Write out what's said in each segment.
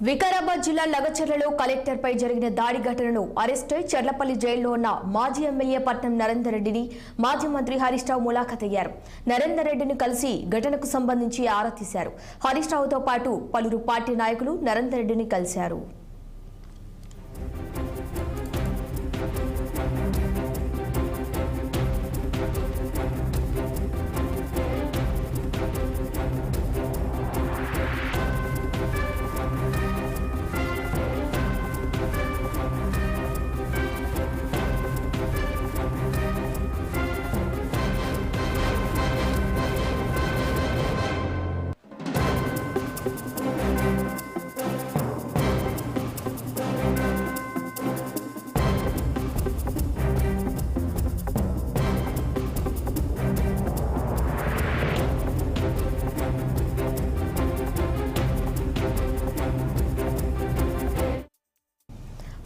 వికారాబాద్ జిల్లా లగచర్లలో కలెక్టర్పై జరిగిన దాడి ఘటనను అరెస్ట్ అయి చర్లపల్లి జైల్లో ఉన్న మాజీ ఎమ్మెల్యే పట్నం నరేందర్ రెడ్డిని మాజీ మంత్రి హరీష్ రావు ములాఖతయ్యారు. నరేందర్ రెడ్డిని కలిసి ఘటనకు సంబంధించి ఆరా తీశారు. హరీష్ రావుతో పాటు పలువురు పార్టీ నాయకులు నరేందర్ రెడ్డిని కలిశారు.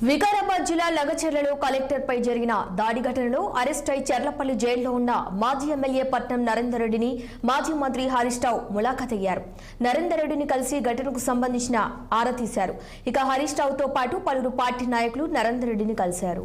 వికారాబాద్ జిల్లా లగచర్లలో కలెక్టర్పై జరిగిన దాడి ఘటనలో అరెస్ట్ అయి చర్లపల్లి జైల్లో ఉన్న మాజీ ఎమ్మెల్యే పట్నం నరేందర్ రెడ్డిని మాజీ మంత్రి హరీష్ రావు ములాఖతయ్యారు. నరేందర్ రెడ్డిని కలిసి ఘటనకు సంబంధించిన ఆరా తీశారు. ఇక హరీష్ రావుతో పాటు పలువురు పార్టీ నాయకులు నరేందర్ రెడ్డిని కలిశారు.